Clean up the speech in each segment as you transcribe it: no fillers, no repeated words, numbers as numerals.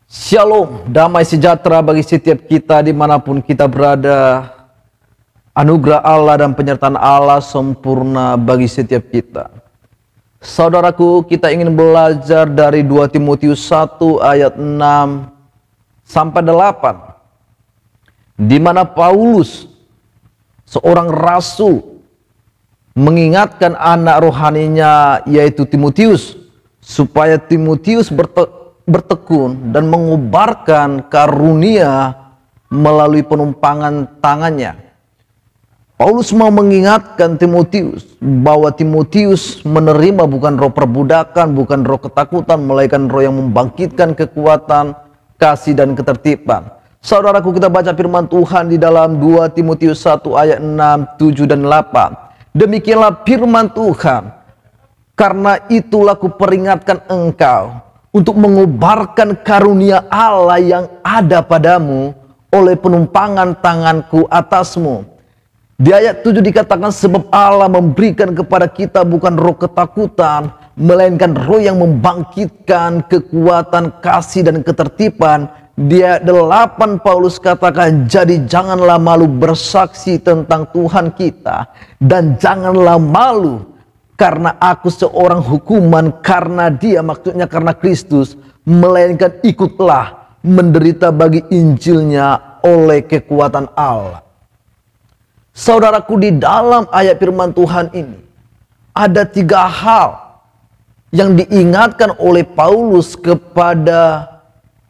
Shalom, damai sejahtera bagi setiap kita dimanapun kita berada. Anugerah Allah dan penyertaan Allah sempurna bagi setiap kita. Saudaraku, kita ingin belajar dari 2 Timotius 1 ayat 6 sampai 8. Di mana Paulus, seorang rasul, mengingatkan anak rohaninya yaitu Timotius, supaya Timotius bertekun dan mengubarkan karunia melalui penumpangan tangannya. Paulus mau mengingatkan Timotius bahwa Timotius menerima bukan roh perbudakan, bukan roh ketakutan, melainkan roh yang membangkitkan kekuatan, kasih dan ketertiban. Saudaraku, kita baca firman Tuhan di dalam 2 Timotius 1 ayat 6, 7 dan 8. Demikianlah firman Tuhan, karena itulah kuperingatkan engkau untuk mengubarkan karunia Allah yang ada padamu oleh penumpangan tanganku atasmu. Di ayat 7 dikatakan, sebab Allah memberikan kepada kita bukan roh ketakutan, melainkan roh yang membangkitkan kekuatan, kasih dan ketertiban. Di ayat 8 Paulus katakan, jadi janganlah malu bersaksi tentang Tuhan kita, dan janganlah malu karena aku seorang hukuman karena dia, maksudnya karena Kristus, melainkan ikutlah menderita bagi Injilnya oleh kekuatan Allah. Saudaraku, di dalam ayat firman Tuhan ini ada 3 hal yang diingatkan oleh Paulus kepada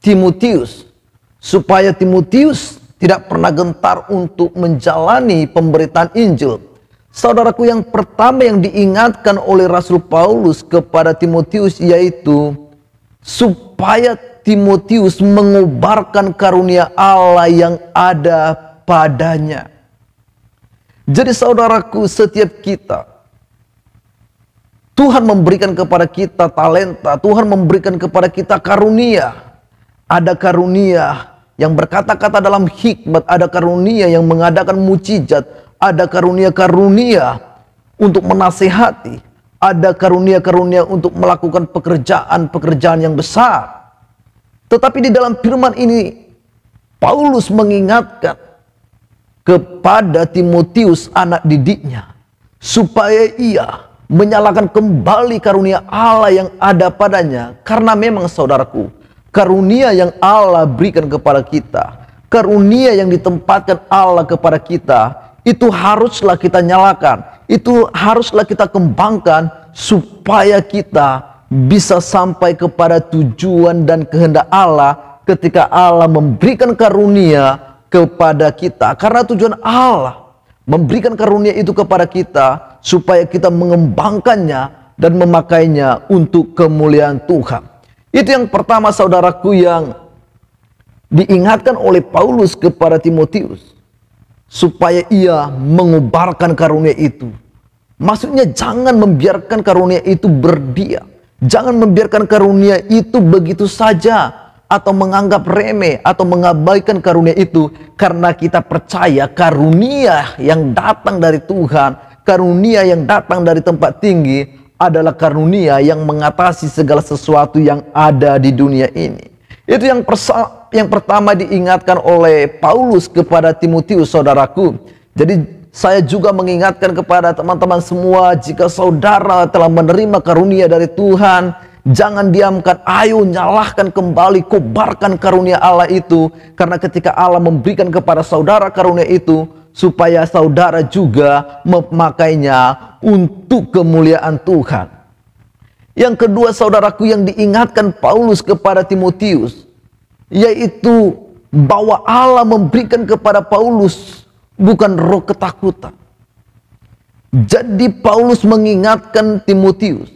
Timotius, supaya Timotius tidak pernah gentar untuk menjalani pemberitaan Injil. Saudaraku, yang pertama yang diingatkan oleh Rasul Paulus kepada Timotius yaitu supaya Timotius mengubarkan karunia Allah yang ada padanya. Jadi saudaraku, setiap kita, Tuhan memberikan kepada kita talenta, Tuhan memberikan kepada kita karunia. Ada karunia yang berkata-kata dalam hikmat, ada karunia yang mengadakan mukjizat, ada karunia-karunia untuk menasihati, ada karunia-karunia untuk melakukan pekerjaan-pekerjaan yang besar. Tetapi di dalam firman ini, Paulus mengingatkan kepada Timotius anak didiknya, supaya ia menyalakan kembali karunia Allah yang ada padanya. Karena memang saudaraku, karunia yang Allah berikan kepada kita, karunia yang ditempatkan Allah kepada kita, itu haruslah kita nyalakan, itu haruslah kita kembangkan, supaya kita bisa sampai kepada tujuan dan kehendak Allah ketika Allah memberikan karunia kepada kita. Karena tujuan Allah memberikan karunia itu kepada kita supaya kita mengembangkannya dan memakainya untuk kemuliaan Tuhan. Itu yang pertama saudaraku yang diingatkan oleh Paulus kepada Timotius, supaya ia mengubarkan karunia itu. Maksudnya jangan membiarkan karunia itu berdiam, jangan membiarkan karunia itu begitu saja, atau menganggap remeh, atau mengabaikan karunia itu. Karena kita percaya karunia yang datang dari Tuhan, karunia yang datang dari tempat tinggi, adalah karunia yang mengatasi segala sesuatu yang ada di dunia ini. Itu yang pertama diingatkan oleh Paulus kepada Timotius, saudaraku. Jadi saya juga mengingatkan kepada teman-teman semua, jika saudara telah menerima karunia dari Tuhan, jangan diamkan, ayo nyalahkan kembali, kobarkan karunia Allah itu. Karena ketika Allah memberikan kepada saudara karunia itu, supaya saudara juga memakainya untuk kemuliaan Tuhan. Yang kedua saudaraku yang diingatkan Paulus kepada Timotius, yaitu bahwa Allah memberikan kepada Paulus bukan roh ketakutan. Jadi Paulus mengingatkan Timotius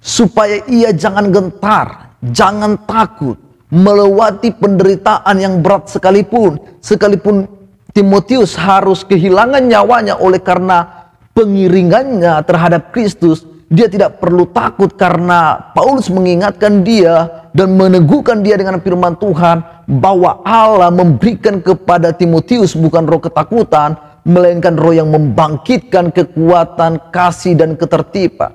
supaya ia jangan gentar, jangan takut melewati penderitaan yang berat sekalipun. Sekalipun Timotius harus kehilangan nyawanya oleh karena pengiringannya terhadap Kristus, dia tidak perlu takut karena Paulus mengingatkan dia dan meneguhkan dia dengan firman Tuhan bahwa Allah memberikan kepada Timotius bukan roh ketakutan, melainkan roh yang membangkitkan kekuatan, kasih dan ketertiban.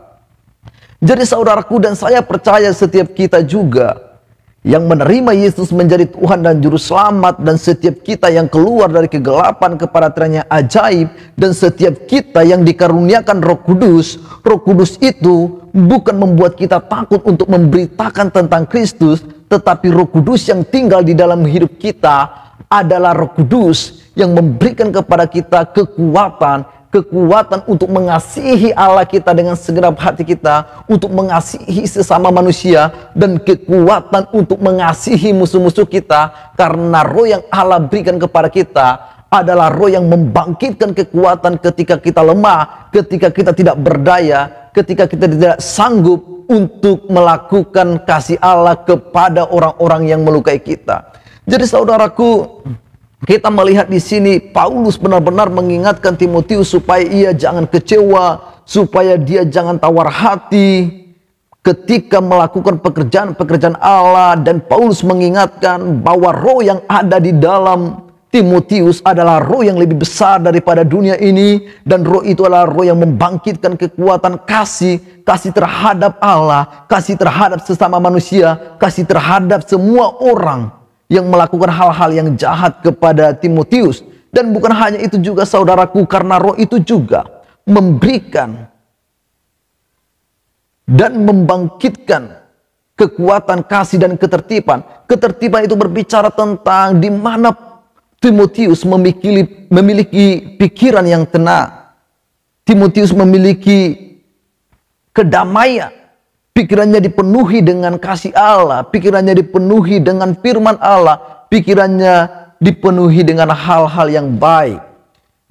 Jadi saudaraku dan saya percaya setiap kita juga yang menerima Yesus menjadi Tuhan dan Juru Selamat, dan setiap kita yang keluar dari kegelapan kepada terang yang ajaib, dan setiap kita yang dikaruniakan Roh Kudus. Roh Kudus itu bukan membuat kita takut untuk memberitakan tentang Kristus, tetapi Roh Kudus yang tinggal di dalam hidup kita adalah Roh Kudus yang memberikan kepada kita kekuatan untuk mengasihi Allah kita dengan segenap hati kita, untuk mengasihi sesama manusia, dan kekuatan untuk mengasihi musuh-musuh kita. Karena roh yang Allah berikan kepada kita adalah roh yang membangkitkan kekuatan ketika kita lemah, ketika kita tidak berdaya, ketika kita tidak sanggup untuk melakukan kasih Allah kepada orang-orang yang melukai kita. Jadi saudaraku, kita melihat di sini Paulus benar-benar mengingatkan Timotius supaya ia jangan kecewa, supaya dia jangan tawar hati ketika melakukan pekerjaan Allah. Dan Paulus mengingatkan bahwa roh yang ada di dalam Timotius adalah roh yang lebih besar daripada dunia ini, dan roh itu adalah roh yang membangkitkan kekuatan kasih terhadap Allah, kasih terhadap sesama manusia, kasih terhadap semua orang yang melakukan hal-hal yang jahat kepada Timotius. Dan bukan hanya itu juga saudaraku, karena roh itu juga memberikan dan membangkitkan kekuatan kasih dan ketertiban. Ketertiban itu berbicara tentang di mana Timotius memiliki pikiran yang tenang. Timotius memiliki kedamaian. Pikirannya dipenuhi dengan kasih Allah, pikirannya dipenuhi dengan firman Allah, pikirannya dipenuhi dengan hal-hal yang baik.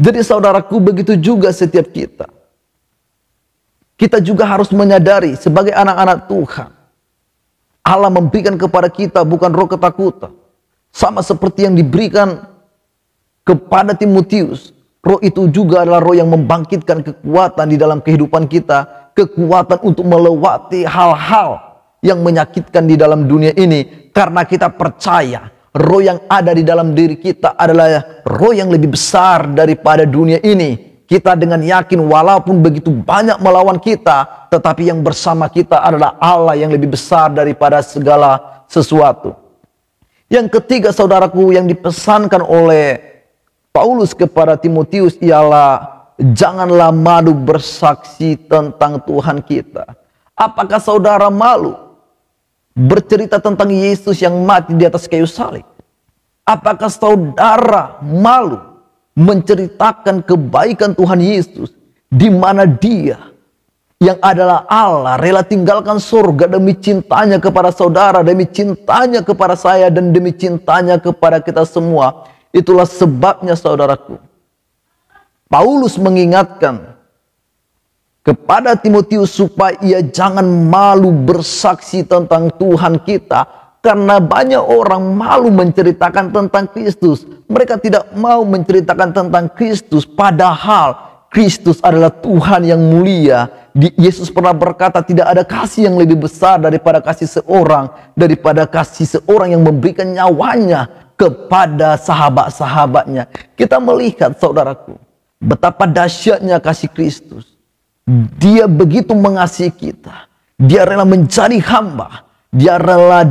Jadi saudaraku, begitu juga setiap kita. Kita juga harus menyadari sebagai anak-anak Tuhan, Allah memberikan kepada kita bukan roh ketakutan, sama seperti yang diberikan kepada Timotius. Roh itu juga adalah roh yang membangkitkan kekuatan di dalam kehidupan kita, kekuatan untuk melewati hal-hal yang menyakitkan di dalam dunia ini. Karena kita percaya roh yang ada di dalam diri kita adalah roh yang lebih besar daripada dunia ini. Kita dengan yakin walaupun begitu banyak melawan kita, tetapi yang bersama kita adalah Allah yang lebih besar daripada segala sesuatu. Yang ketiga saudaraku, yang dipesankan oleh Paulus kepada Timotius ialah janganlah malu bersaksi tentang Tuhan kita. Apakah saudara malu bercerita tentang Yesus yang mati di atas kayu salib? Apakah saudara malu menceritakan kebaikan Tuhan Yesus, di mana Dia yang adalah Allah rela tinggalkan surga demi cintanya kepada saudara, demi cintanya kepada saya, dan demi cintanya kepada kita semua? Itulah sebabnya saudaraku, Paulus mengingatkan kepada Timotius supaya ia jangan malu bersaksi tentang Tuhan kita. Karena banyak orang malu menceritakan tentang Kristus. Mereka tidak mau menceritakan tentang Kristus, padahal Kristus adalah Tuhan yang mulia. Yesus pernah berkata, tidak ada kasih yang lebih besar daripada kasih seorang yang memberikan nyawanya kepada sahabat-sahabatnya. Kita melihat saudaraku, betapa dahsyatnya kasih Kristus. Dia begitu mengasihi kita. Dia rela menjadi hamba. Dia rela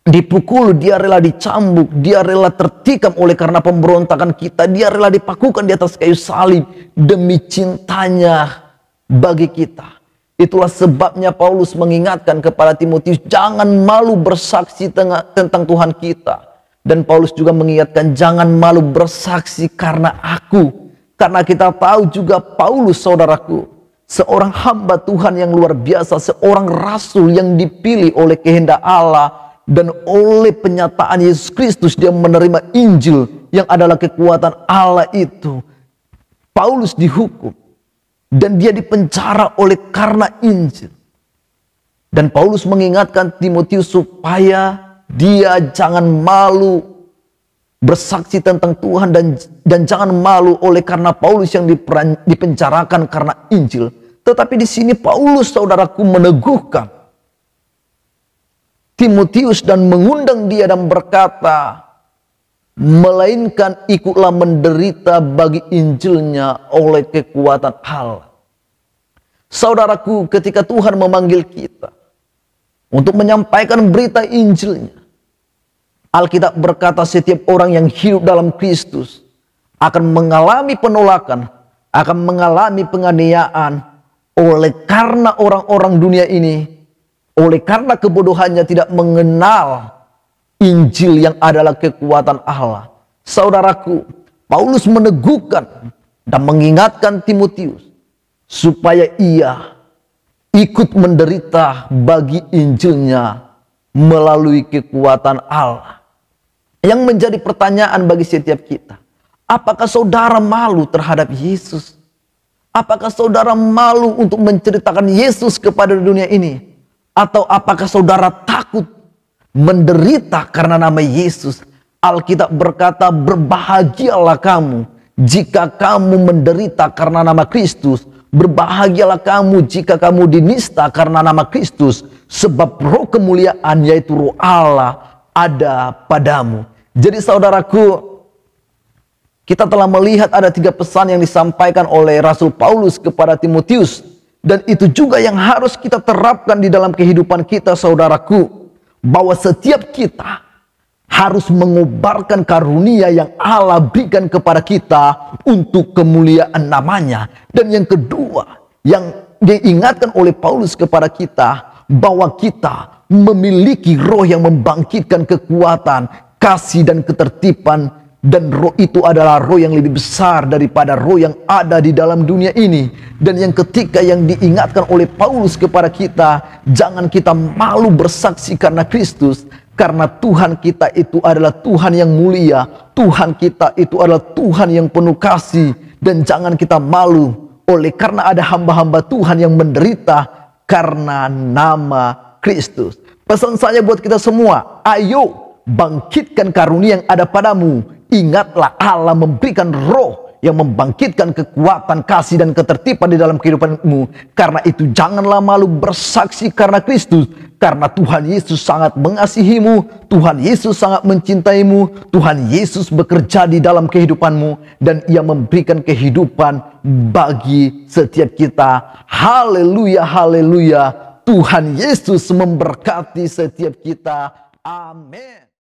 dipukul, dia rela dicambuk, dia rela tertikam oleh karena pemberontakan kita. Dia rela dipakukan di atas kayu salib demi cintanya bagi kita. Itulah sebabnya Paulus mengingatkan kepada Timotius, jangan malu bersaksi tentang Tuhan kita. Dan Paulus juga mengingatkan, jangan malu bersaksi karena aku. Karena kita tahu juga Paulus saudaraku, seorang hamba Tuhan yang luar biasa, seorang rasul yang dipilih oleh kehendak Allah. Dan oleh penyataan Yesus Kristus dia menerima Injil yang adalah kekuatan Allah itu. Paulus dihukum. Dan dia dipenjara oleh karena Injil. Dan Paulus mengingatkan Timotius supaya dia jangan malu bersaksi tentang Tuhan, dan jangan malu oleh karena Paulus yang dipenjarakan karena Injil. Tetapi di sini Paulus saudaraku meneguhkan Timotius dan mengundang dia dan berkata, melainkan ikutlah menderita bagi Injilnya oleh kekuatan Allah. Saudaraku, ketika Tuhan memanggil kita, untuk menyampaikan berita Injilnya. Alkitab berkata setiap orang yang hidup dalam Kristus akan mengalami penolakan, akan mengalami penganiayaan oleh karena orang-orang dunia ini, oleh karena kebodohannya tidak mengenal Injil yang adalah kekuatan Allah. Saudaraku, Paulus meneguhkan dan mengingatkan Timotius supaya ia ikut menderita bagi Injilnya melalui kekuatan Allah. Yang menjadi pertanyaan bagi setiap kita, apakah saudara malu terhadap Yesus? Apakah saudara malu untuk menceritakan Yesus kepada dunia ini? Atau apakah saudara takut menderita karena nama Yesus? Alkitab berkata, berbahagialah kamu jika kamu menderita karena nama Kristus. Berbahagialah kamu jika kamu dinista karena nama Kristus. Sebab roh kemuliaan, yaitu roh Allah, ada padamu. Jadi saudaraku, kita telah melihat ada 3 pesan yang disampaikan oleh Rasul Paulus kepada Timotius. Dan itu juga yang harus kita terapkan di dalam kehidupan kita, saudaraku. Bahwa setiap kita harus mengobarkan karunia yang Allah berikan kepada kita untuk kemuliaan namanya. Dan yang kedua, yang diingatkan oleh Paulus kepada kita, bahwa kita memiliki roh yang membangkitkan kekuatan, kasih dan ketertiban. Dan roh itu adalah roh yang lebih besar daripada roh yang ada di dalam dunia ini. Dan yang ketiga yang diingatkan oleh Paulus kepada kita, jangan kita malu bersaksi karena Kristus. Karena Tuhan kita itu adalah Tuhan yang mulia. Tuhan kita itu adalah Tuhan yang penuh kasih. Dan jangan kita malu oleh karena ada hamba-hamba Tuhan yang menderita karena nama Kristus. Pesan saya buat kita semua, ayo bangkitkan karunia yang ada padamu. Ingatlah Allah memberikan roh yang membangkitkan kekuatan, kasih dan ketertiban di dalam kehidupanmu. Karena itu janganlah malu bersaksi karena Kristus. Karena Tuhan Yesus sangat mengasihimu, Tuhan Yesus sangat mencintaimu, Tuhan Yesus bekerja di dalam kehidupanmu, dan Ia memberikan kehidupan bagi setiap kita. Haleluya, haleluya. Tuhan Yesus memberkati setiap kita. Amin.